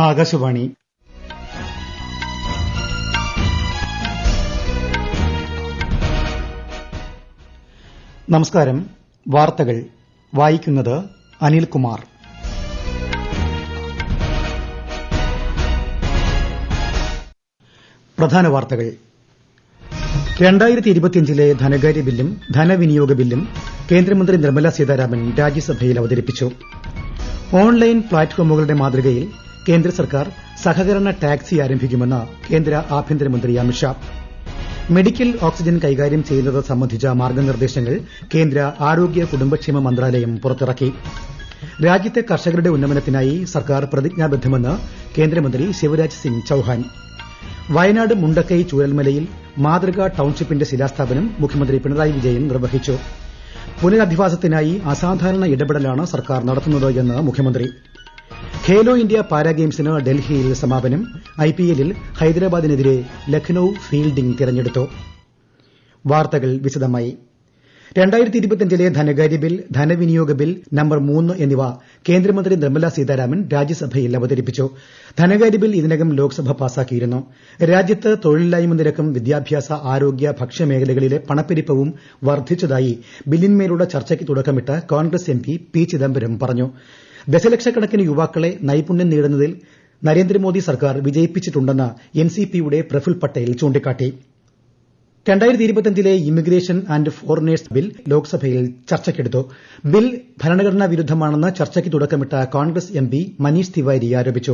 ആകാശവാണി. നമസ്കാരം. വാർത്തകൾ വായിക്കുന്നത് അനിൽകുമാർ. പ്രധാന വാർത്തകൾ. 2025 ധനകാര്യ ബില്ലും ധനവിനിയോഗ ബില്ലും കേന്ദ്രമന്ത്രി നിർമ്മല സീതാരാമൻ രാജ്യസഭയിൽ അവതരിപ്പിച്ചു. ഓൺലൈൻ പ്ലാറ്റ്ഫോമുകളുടെ മാതൃകയിൽ കേന്ദ്ര സർക്കാർ സഹകരണ ടാക്സി ആരംഭിക്കുമെന്ന് കേന്ദ്ര ആഭ്യന്തരമന്ത്രി അമിത്ഷാ. മെഡിക്കൽ ഓക്സിജൻ കൈകാര്യം ചെയ്യുന്നത് സംബന്ധിച്ച മാർഗ്ഗനിർദ്ദേശങ്ങൾ കേന്ദ്ര ആരോഗ്യ കുടുംബക്ഷേമ മന്ത്രാലയം പുറത്തിറക്കി. രാജ്യത്തെ കർഷകരുടെ ഉന്നമനത്തിനായി സർക്കാർ പ്രതിജ്ഞാബദ്ധമെന്ന് കേന്ദ്രമന്ത്രി ശിവരാജ് സിംഗ് ചൌഹാൻ. വയനാട് മുണ്ടക്കൈ ചൂരൽമലയിൽ മാതൃകാ ടൌൺഷിപ്പിന്റെ ശിലാസ്ഥാപനം മുഖ്യമന്ത്രി പിണറായി വിജയൻ നിർവഹിച്ചു. പുനരധിവാസത്തിനായി അസാധാരണ ഇടപെടലാണ് സർക്കാർ നടത്തുന്നത് എന്ന് മുഖ്യമന്ത്രി. ഖേലോ ഇന്ത്യ പാരാഗെയിംസിന് ഡൽഹിയിൽ സമാപനം. ഐപിഎല്ലിൽ ഹൈദരാബാദിനെതിരെ ലക്നൌ ഫീൽഡിംഗ് തിരഞ്ഞെടുത്തു. വാർത്തകൾ വിശദമായി. 2025 ധനകാര്യ ബിൽ, ധനവിനിയോഗ ബിൽ നമ്പർ 3 എന്നിവ കേന്ദ്രമന്ത്രി നിർമ്മല സീതാരാമൻ രാജ്യസഭയിൽ അവതരിപ്പിച്ചു. ധനകാര്യ ബിൽ ഇതിനകം ലോക്സഭ പാസാക്കിയിരുന്നു. രാജ്യത്ത് തൊഴിലില്ലായ്മ നിരക്കും വിദ്യാഭ്യാസ, ആരോഗ്യ, ഭക്ഷ്യമേഖലകളിലെ പണപ്പെരുപ്പവും വർദ്ധിച്ചതായി ബില്ലിന്മേലുള്ള ചർച്ചയ്ക്ക് തുടക്കമിട്ട് കോൺഗ്രസ് എംപി പി ചിദംബരം പറഞ്ഞു. ദശലക്ഷക്കണക്കിന് യുവാക്കളെ നൈപുണ്യം നേടുന്നതിൽ നരേന്ദ്രമോദി സർക്കാർ വിജയിപ്പിച്ചിട്ടുണ്ടെന്ന് എൻസിപിയുടെ പ്രഫുൽ പട്ടേൽ ചൂണ്ടിക്കാട്ടി. 2025 ഇമിഗ്രേഷൻ ആന്റ് ഫോറിനേഴ്സ് ബിൽ ലോക്സഭയിൽ ചർച്ചയ്ക്കെടുത്തു. ബിൽ ഭരണഘടനാ വിരുദ്ധമാണെന്ന് ചർച്ചയ്ക്ക് തുടക്കമിട്ട കോൺഗ്രസ് എംപി മനീഷ് തിവാരി ആരോപിച്ചു.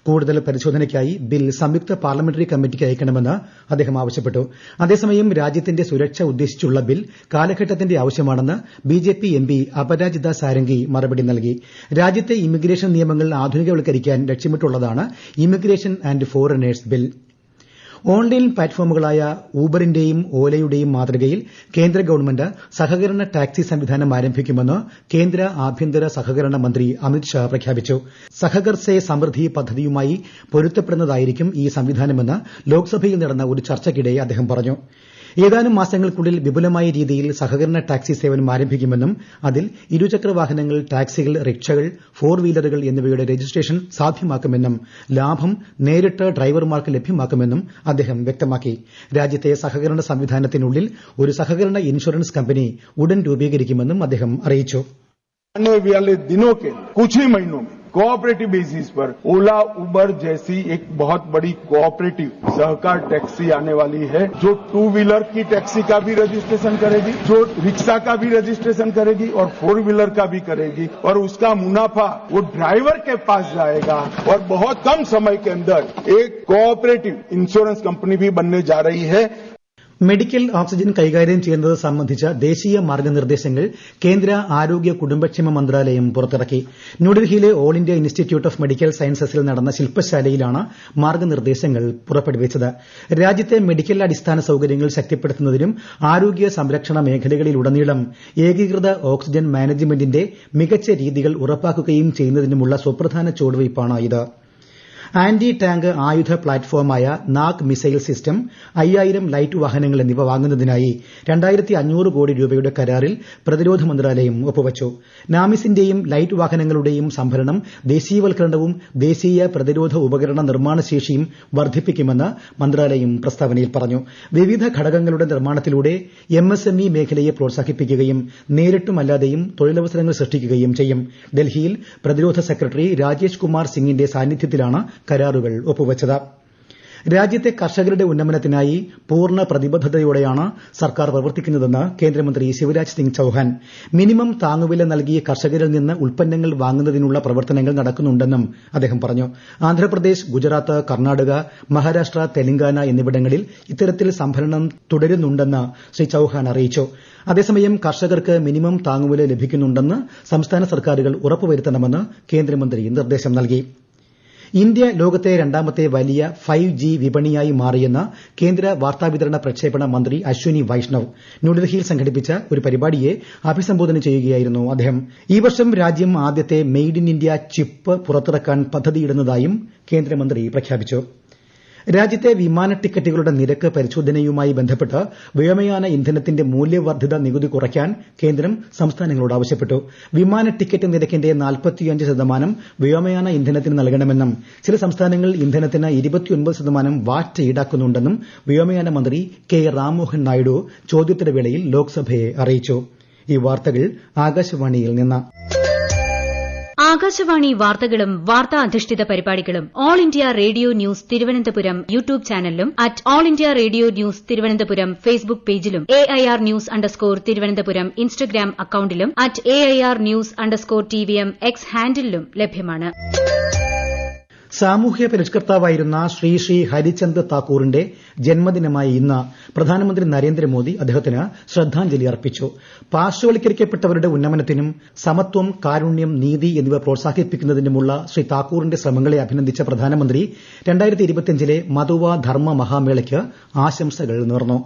കൂടുതൽ പരിശോധനയ്ക്കായി ബിൽ സംയുക്ത പാർലമെന്ററി കമ്മിറ്റിക്ക് അയക്കണമെന്ന് അദ്ദേഹം ആവശ്യപ്പെട്ടു. അതേസമയം രാജ്യത്തിന്റെ സുരക്ഷ ഉദ്ദേശിച്ചുള്ള ബിൽ കാലഘട്ടത്തിന്റെ ആവശ്യമാണെന്ന് ബിജെപി എംപി അപരാജിത സാരംഗി മറുപടി നൽകി. രാജ്യത്തെ ഇമിഗ്രേഷൻ നിയമങ്ങൾ ആധുനികവൽക്കരിക്കാൻ ലക്ഷ്യമിട്ടുള്ളതാണ് immigration and foreigners bill. Online പ്ലാറ്റ്ഫോമുകളായ ഊബറിന്റെയും ഓലയുടെയും മാതൃകയിൽ കേന്ദ്ര ഗവൺമെന്റ് സഹകരണ ടാക്സി സംവിധാനം ആരംഭിക്കുമെന്ന് കേന്ദ്ര ആഭ്യന്തര സഹകരണ മന്ത്രി അമിത്ഷാ പ്രഖ്യാപിച്ചു. സഹകർ സേ സമൃദ്ധി പദ്ധതിയുമായി പൊരുത്തപ്പെടുന്നതായിരിക്കും ഈ സംവിധാനമെന്ന് ലോക്സഭയിൽ നടന്ന ഒരു ചർച്ചയ്ക്കിടെ അദ്ദേഹം പറഞ്ഞു. ഏതാനും മാസങ്ങൾക്കുള്ളിൽ വിപുലമായ രീതിയിൽ സഹകരണ ടാക്സി സേവനം ആരംഭിക്കുമെന്നും അതിൽ ഇരുചക്രവാഹനങ്ങൾ, ടാക്സികൾ, റിക്ഷകൾ, ഫോർ വീലറുകൾ എന്നിവയുടെ രജിസ്ട്രേഷൻ സാധ്യമാക്കുമെന്നും ലാഭം നേരിട്ട് ഡ്രൈവർമാർക്ക് ലഭ്യമാക്കുമെന്നും അദ്ദേഹം വ്യക്തമാക്കി. രാജ്യത്തെ സഹകരണ സംവിധാനത്തിനുള്ളിൽ ഒരു സഹകരണ ഇൻഷുറൻസ് കമ്പനി ഉടൻ രൂപീകരിക്കുമെന്നും അദ്ദേഹം അറിയിച്ചു. आने वाले दिनों के कुछ ही महीनों में कोऑपरेटिव बेसिस पर ओला, उबर जैसी एक बहुत बड़ी कोऑपरेटिव सहकार टैक्सी आने वाली है, जो 2 व्हीलर की टैक्सी का भी रजिस्ट्रेशन करेगी, जो रिक्शा का भी रजिस्ट्रेशन करेगी और 4 व्हीलर का भी करेगी, और उसका मुनाफा वो ड्राइवर के पास जाएगा और बहुत कम समय के अंदर एक कोऑपरेटिव इंश्योरेंस कंपनी भी बनने जा रही है. മെഡിക്കൽ ഓക്സിജൻ കൈകാര്യം ചെയ്യുന്നത് സംബന്ധിച്ച ദേശീയ മാർഗ്ഗനിർദ്ദേശങ്ങൾ കേന്ദ്ര ആരോഗ്യ കുടുംബക്ഷേമ മന്ത്രാലയം പുറത്തിറക്കി. ന്യൂഡൽഹിയിലെ all India institute of medical സയൻസസിൽ നടന്ന ശില്പശാലയിലാണ് മാർഗ്ഗനിർദ്ദേശങ്ങൾ പുറപ്പെടുവിച്ചത്. രാജ്യത്തെ മെഡിക്കൽ അടിസ്ഥാന സൌകര്യങ്ങൾ ശക്തിപ്പെടുത്തുന്നതിനും ആരോഗ്യ സംരക്ഷണ മേഖലകളിലുടനീളം ഏകീകൃത ഓക്സിജൻ മാനേജ്മെന്റിന്റെ മികച്ച രീതികൾ ഉറപ്പാക്കുകയും ചെയ്യുന്നതിനുമുള്ള സുപ്രധാന ചുവടുവയ്പ്പാണ് ഇത്. ആന്റി ടാങ്ക് ആയുധ പ്ലാറ്റ്ഫോമായ നാഗ് മിസൈൽ സിസ്റ്റം, 5000 ലൈറ്റ് വാഹനങ്ങൾ എന്നിവ വാങ്ങുന്നതിനായി 2500 കോടി രൂപയുടെ കരാറിൽ പ്രതിരോധ മന്ത്രാലയം ഒപ്പുവച്ചു. നാമിസിന്റെയും ലൈറ്റ് വാഹനങ്ങളുടെയും സംഭരണം, ദേശീയവൽക്കരണവും ദേശീയ പ്രതിരോധ ഉപകരണ നിർമ്മാണ ശേഷിയും വർദ്ധിപ്പിക്കുമെന്ന് മന്ത്രാലയം പ്രസ്താവനയിൽ പറഞ്ഞു. വിവിധ ഘടകങ്ങളുടെ നിർമ്മാണത്തിലൂടെ എംഎസ്എംഇ മേഖലയെ പ്രോത്സാഹിപ്പിക്കുകയും നേരിട്ടും അല്ലാതെയും തൊഴിലവസരങ്ങൾ സൃഷ്ടിക്കുകയും ചെയ്യും. ഡൽഹിയിൽ പ്രതിരോധ സെക്രട്ടറി രാജേഷ് കുമാർ സിംഗിന്റെ സാന്നിധ്യത്തിലാണ് കരാറുകൾ ഒപ്പുവച്ചത്. രാജ്യത്തെ കർഷകരുടെ ഉന്നമനത്തിനായി പൂർണ്ണ പ്രതിബദ്ധതയോടെയാണ് സർക്കാർ പ്രവർത്തിക്കുന്നതെന്ന് കേന്ദ്രമന്ത്രി ശിവരാജ് സിംഗ് ചൌഹാൻ. മിനിമം താങ്ങുവില നൽകി കർഷകരിൽ നിന്ന് ഉൽപ്പന്നങ്ങൾ വാങ്ങുന്നതിനുള്ള പ്രവർത്തനങ്ങൾ നടക്കുന്നുണ്ടെന്നും അദ്ദേഹം പറഞ്ഞു. ആന്ധ്രാപ്രദേശ്, ഗുജറാത്ത്, കർണാടക, മഹാരാഷ്ട്ര, തെലങ്കാന എന്നിവിടങ്ങളിൽ ഇത്തരത്തിൽ സംഭരണം തുടരുന്നുണ്ടെന്ന് ശ്രീ ചൌഹാൻ അറിയിച്ചു. അതേസമയം കർഷകർക്ക് മിനിമം താങ്ങുവില ലഭിക്കുന്നുണ്ടെന്ന് സംസ്ഥാന സർക്കാരുകൾ ഉറപ്പുവരുത്തണമെന്ന് കേന്ദ്രമന്ത്രി നിർദ്ദേശം നൽകി. ഇന്ത്യ ലോകത്തെ രണ്ടാമത്തെ വലിയ 5G വിപണിയായി മാറിയെന്ന് കേന്ദ്ര വാർത്താവിതരണ പ്രക്ഷേപണ മന്ത്രി അശ്വിനി വൈഷ്ണവ് ന്യൂഡൽഹിയിൽ സംഘടിപ്പിച്ച ഒരു പരിപാടിയെ അഭിസംബോധന ചെയ്യുകയായിരുന്നു അദ്ദേഹം. ഈ വർഷം രാജ്യം ആദ്യത്തെ മെയ്ഡ് ഇൻ ഇന്ത്യ ചിപ്പ് പുറത്തിറക്കാൻ പദ്ധതിയിടുന്നതായും കേന്ദ്രമന്ത്രി പ്രഖ്യാപിച്ചു. രാജ്യത്തെ വിമാന ടിക്കറ്റുകളുടെ നിരക്ക് പരിശോധനയുമായി ബന്ധപ്പെട്ട് വ്യോമയാന ഇന്ധനത്തിന്റെ മൂല്യവർദ്ധിത നികുതി കുറയ്ക്കാൻ കേന്ദ്രം സംസ്ഥാനങ്ങളോട് ആവശ്യപ്പെട്ടു. വിമാന ടിക്കറ്റ് നിരക്കിന്റെ 45% വ്യോമയാന ഇന്ധനത്തിന് നൽകണമെന്നും ചില സംസ്ഥാനങ്ങൾ ഇന്ധനത്തിന് 29% വാറ്റ് ഈടാക്കുന്നുണ്ടെന്നും വ്യോമയാന മന്ത്രി കെ രാംമോഹൻ നായിഡു ചോദ്യോത്തരവേളയിൽ ലോക്സഭയെ അറിയിച്ചു. ഈ വാർത്തകൾ ആകാശവാണിയിൽ നിന്ന്. ആകാശവാണി വാർത്തകളും വാർത്താ അധിഷ്ഠിത പരിപാടികളും all India radio news Thiruvananthapuram YouTube ചാനലിലും at all India radio news Thiruvananthapuram Facebook പേജിലും AIR ന്യൂസ് _ ഇൻസ്റ്റഗ്രാം അക്കൌണ്ടിലും at AIR news _TVM X ഹാൻഡിലും ലഭ്യമാണ്. സാമൂഹ്യ പരിഷ്കർത്താവായിരുന്ന ശ്രീ ഹരിചന്ദ് താക്കൂറിന്റെ ജന്മദിനമായ ഇന്ന് പ്രധാനമന്ത്രി നരേന്ദ്രമോദി അദ്ദേഹത്തിന് ശ്രദ്ധാഞ്ജലി അർപ്പിച്ചു. പാർശ്വവൽക്കരിക്കപ്പെട്ടവരുടെ ഉന്നമനത്തിനും സമത്വം, കാരുണ്യം, നീതി എന്നിവ പ്രോത്സാഹിപ്പിക്കുന്നതിനുമുള്ള ശ്രീ താക്കൂറിന്റെ ശ്രമങ്ങളെ അഭിനന്ദിച്ച പ്രധാനമന്ത്രി 2025 മതുവ ധർമ്മ മഹാമേളയ്ക്ക് ആശംസകൾ നേർന്നു.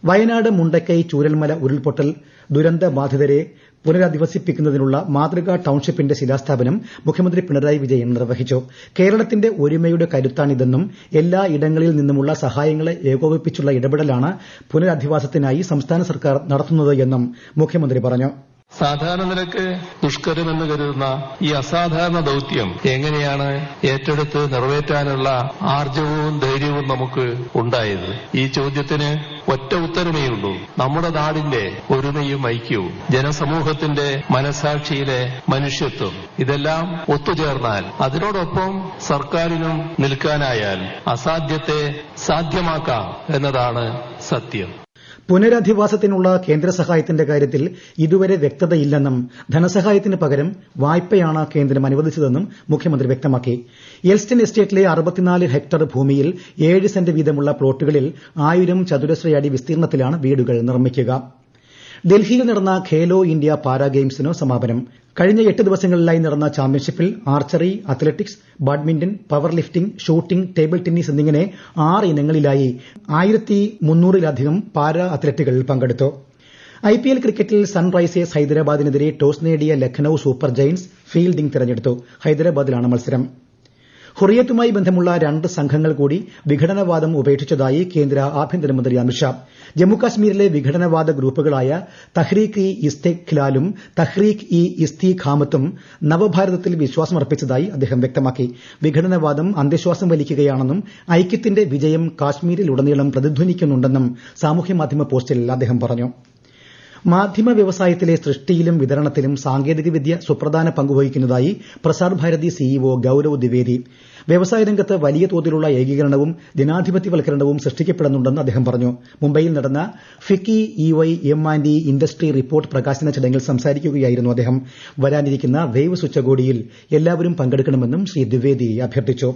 വയനാട് മുണ്ടക്കൈ ചൂരൽമല ഉരുൾപൊട്ടൽ ദുരന്തബാധിതരെ പുനരധിവസിപ്പിക്കുന്നതിനുള്ള മാതൃകാ ടൌൺഷിപ്പിന്റെ ശിലാസ്ഥാപനം മുഖ്യമന്ത്രി പിണറായി വിജയൻ നിർവഹിച്ചു. കേരളത്തിന്റെ ഒരുമയുടെ കരുത്താണിതെന്നും എല്ലാ ഇടങ്ങളിൽ നിന്നുമുള്ള സഹായങ്ങളെ ഏകോപിപ്പിച്ചുള്ള ഇടപെടലാണ് പുനരധിവാസത്തിനായി സംസ്ഥാന സർക്കാർ നടത്തുന്നത് എന്നും മുഖ്യമന്ത്രി പറഞ്ഞു. സാധാരണ നിലക്ക് ദുഷ്കരമെന്ന് കരുതുന്ന ഈ അസാധാരണ ദൌത്യം എങ്ങനെയാണ് ഏറ്റെടുത്ത് നിറവേറ്റാനുള്ള ആർജവവും ധൈര്യവും നമുക്ക് ഉണ്ടായത്? ഈ ചോദ്യത്തിന് ഒറ്റ ഉത്തരമേയുള്ളൂ: നമ്മുടെ നാടിന്റെ ഒരുമയും ഐക്യവും, ജനസമൂഹത്തിന്റെ മനസാക്ഷിയിലെ മനുഷ്യത്വം. ഇതെല്ലാം ഒത്തുചേർന്നാൽ, അതിനോടൊപ്പം സർക്കാരിനും നിൽക്കാനായാൽ അസാധ്യത്തെ സാധ്യമാക്കാം എന്നതാണ് സത്യം. പുനരധിവാസത്തിനുള്ള കേന്ദ്ര സഹായത്തിന്റെ കാര്യത്തിൽ ഇതുവരെ വ്യക്തതയില്ലെന്നും ധനസഹായത്തിന് പകരം വായ്പയാണ് കേന്ദ്രം അനുവദിച്ചതെന്നും മുഖ്യമന്ത്രി വ്യക്തമാക്കി. എൽസ്റ്റൺ എസ്റ്റേറ്റിലെ 64 ഹെക്ടർ ഭൂമിയിൽ 7 സെന്റ് വീതമുള്ള പ്ലോട്ടുകളിൽ 1000 ചതുരശ്ര അടി വിസ്തീർണത്തിലാണ് വീടുകൾ നിർമ്മിക്കുക. ഡൽഹിയിൽ നടന്ന ഖേലോ ഇന്ത്യ പാരാ ഗെയിംസിന് സമാപനം. കഴിഞ്ഞ 8 ദിവസങ്ങളിലായി നടന്ന ചാമ്പ്യൻഷിപ്പിൽ archery, athletics, badminton, power lifting, shooting, table tennis എന്നിങ്ങനെ 6 ഇനങ്ങളിലായി 1300-ലധികം പാരാ അത്ലറ്റുകൾ പങ്കെടുത്തു. IPL ക്രിക്കറ്റിൽ സൺറൈസേഴ്സ് ഹൈദരാബാദിനെതിരെ ടോസ് നേടിയ ലക്നൌ സൂപ്പർ ജയന്റ്സ് ഫീൽഡിംഗ് തെരഞ്ഞെടുത്തു. ഹൈദരാബാദിലാണ് മത്സരം. ഹുറിയത്തുമായി ബന്ധമുള്ള 2 സംഘങ്ങൾ കൂടി വിഘടനവാദം ഉപേക്ഷിച്ചതായി കേന്ദ്ര ആഭ്യന്തരമന്ത്രി അമിത്ഷാ. ജമ്മുകാശ്മീരിലെ വിഘടനവാദ ഗ്രൂപ്പുകളായ തഹ്രീക്ക് ഇ ഇസ്തിഖ്ലാലും തഹ്രീക്ക് ഇ ഇസ്തിഖാമത്തും നവഭാരതത്തിൽ വിശ്വാസമർപ്പിച്ചതായി അദ്ദേഹം വ്യക്തമാക്കി. വിഘടനവാദം അന്ധവിശ്വാസം വലിക്കുകയാണെന്നും ഐക്യത്തിന്റെ വിജയം കാശ്മീരിലുടനീളം പ്രതിധ്വനിക്കുന്നുണ്ടെന്നും സാമൂഹ്യമാധ്യമ പോസ്റ്റിൽ അദ്ദേഹം പറഞ്ഞു. മാധ്യമ വ്യവസായത്തിലെ സൃഷ്ടിയിലും വിതരണത്തിലും സാങ്കേതികവിദ്യ സുപ്രധാന പങ്കുവഹിക്കുന്നതായി പ്രസാർ ഭാരതി CEO ഗൌരവ് ദ്വിവേദി. വ്യവസായ രംഗത്ത് വലിയ തോതിലുള്ള ഏകീകരണവും ജനാധിപത്യവൽക്കരണവും സൃഷ്ടിക്കപ്പെടുന്നുണ്ടെന്ന് അദ്ദേഹം പറഞ്ഞു. മുംബൈയിൽ നടന്ന FICCI EY M&E industry report പ്രകാശന ചടങ്ങിൽ സംസാരിക്കുകയായിരുന്നു അദ്ദേഹം. വരാനിരിക്കുന്ന വേവ്സ് ഉച്ചകോടിയിൽ എല്ലാവരും പങ്കെടുക്കണമെന്നും ശ്രീ ദ്വിവേദി അഭ്യർത്ഥിച്ചു.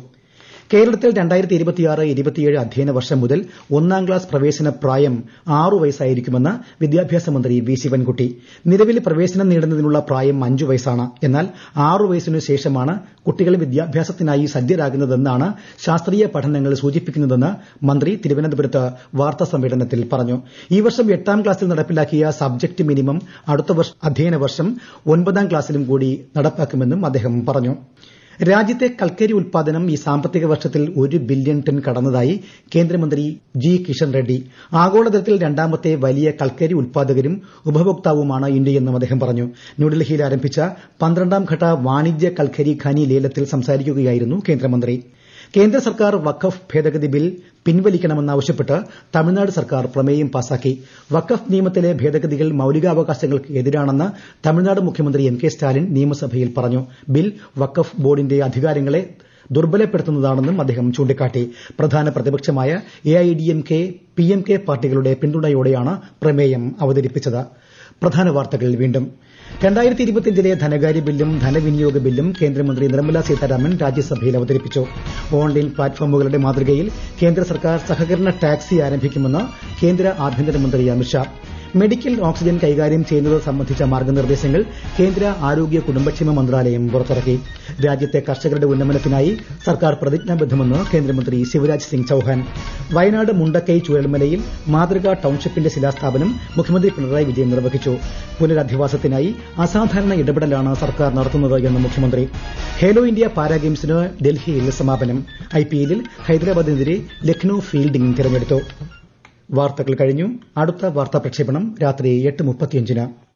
കേരളത്തിൽ 2026-27 അധ്യയന വർഷം മുതൽ 1ാം ക്ലാസ് പ്രവേശന പ്രായം 6 വയസ്സായിരിക്കുമെന്ന് വിദ്യാഭ്യാസ മന്ത്രി വി ശിവൻകുട്ടി. നിലവിൽ പ്രവേശനം നേടുന്നതിനുള്ള പ്രായം 5 വയസ്സാണ്. എന്നാൽ 6 വയസ്സിനു ശേഷമാണ് കുട്ടികൾ വിദ്യാഭ്യാസത്തിനായി സജ്ജരാകുന്നതെന്നാണ് ശാസ്ത്രീയ പഠനങ്ങൾ സൂചിപ്പിക്കുന്നതെന്ന് മന്ത്രി തിരുവനന്തപുരത്ത് വാർത്താസമ്മേളനത്തിൽ പറഞ്ഞു. ഈ വർഷം 8ാം ക്ലാസ്സിൽ നടപ്പിലാക്കിയ സബ്ജക്ട് മിനിമം അടുത്ത അധ്യയന വർഷം 9ാം ക്ലാസ്സിലും കൂടി നടപ്പാക്കുമെന്നും അദ്ദേഹം പറഞ്ഞു. രാജ്യത്തെ കൽക്കരി ഉൽപ്പാദനം ഈ സാമ്പത്തിക വർഷത്തിൽ 1 ബില്യൺ ടൺ കടന്നതായി കേന്ദ്രമന്ത്രി ജി കിഷൻ റെഡ്ഡി. ആഗോളതലത്തിൽ 2ാമത്തെ വലിയ കൽക്കരി ഉൽപ്പാദകരും ഉപഭോക്താവുമാണ് ഇന്ത്യയെന്നും അദ്ദേഹം പറഞ്ഞു. ന്യൂഡൽഹിയിൽ ആരംഭിച്ച 12ാം ഘട്ട വാണിജ്യ കൽക്കരി ഖനി ലേലത്തിൽ സംസാരിക്കുകയായിരുന്നു കേന്ദ്രമന്ത്രി. കേന്ദ്ര സർക്കാർ വഖഫ് ഭേദഗതി ബിൽ പിൻവലിക്കണമെന്നാവശ്യപ്പെട്ട് തമിഴ്നാട് സർക്കാർ പ്രമേയം പാസാക്കി. വഖഫ് നിയമത്തിലെ ഭേദഗതികൾ മൌലികാവകാശങ്ങൾക്ക് എതിരാണെന്ന് തമിഴ്നാട് മുഖ്യമന്ത്രി M.K. സ്റ്റാലിൻ നിയമസഭയിൽ പറഞ്ഞു. ബിൽ വഖഫ് ബോർഡിന്റെ അധികാരങ്ങളെ ദുർബലപ്പെടുത്തുന്നതാണെന്നും അദ്ദേഹം ചൂണ്ടിക്കാട്ടി. പ്രധാന പ്രതിപക്ഷമായ AIADMK, PMK പാർട്ടികളുടെ പിന്തുണയോടെയാണ് പ്രമേയം അവതരിപ്പിച്ചത്. പ്രധാന വാർത്തകൾ വീണ്ടും. 2025 ധനകാര്യ ബില്ലും ധനവിനിയോഗ ബില്ലും കേന്ദ്രമന്ത്രി നിർമ്മല സീതാരാമൻ രാജ്യസഭയിൽ അവതരിപ്പിച്ചു. ഓൺലൈൻ പ്ലാറ്റ്ഫോമുകളുടെ മാതൃകയിൽ കേന്ദ്ര സർക്കാർ സഹകരണ ടാക്സി ആരംഭിക്കുമെന്ന് കേന്ദ്ര ആഭ്യന്തരമന്ത്രി അമിത്ഷാ. മെഡിക്കൽ ഓക്സിജൻ കൈകാര്യം ചെയ്യുന്നത് സംബന്ധിച്ച മാർഗ്ഗനിർദ്ദേശങ്ങൾ കേന്ദ്ര ആരോഗ്യ കുടുംബക്ഷേമ മന്ത്രാലയം പുറത്തിറക്കി. രാജ്യത്തെ കർഷകരുടെ ഉന്നമനത്തിനായി സർക്കാർ പ്രതിജ്ഞാബദ്ധമെന്ന് കേന്ദ്രമന്ത്രി ശിവരാജ് സിംഗ് ചൌഹാൻ. വയനാട് മുണ്ടക്കൈ ചുഴൽമലയിൽ മാതൃകാ ടൌൺഷിപ്പിന്റെ ശിലാസ്ഥാപനം മുഖ്യമന്ത്രി പിണറായി വിജയൻ നിർവഹിച്ചു. പുനരധിവാസത്തിനായി അസാധാരണ ഇടപെടലാണ് സർക്കാർ നടത്തുന്നത് എന്ന് മുഖ്യമന്ത്രി. ഖേലോ ഇന്ത്യ പാരാ ഗെയിംസിന് ഡൽഹിയിൽ സമാപനം. ഐപിഎല്ലിൽ ഹൈദരാബാദിനെതിരെ ലക്നൌ ഫീൽഡിംഗ് തിരഞ്ഞെടുത്തു. വാർത്തകൾ കഴിഞ്ഞു. അടുത്ത വാർത്താ പ്രക്ഷേപണം രാത്രി 8:35.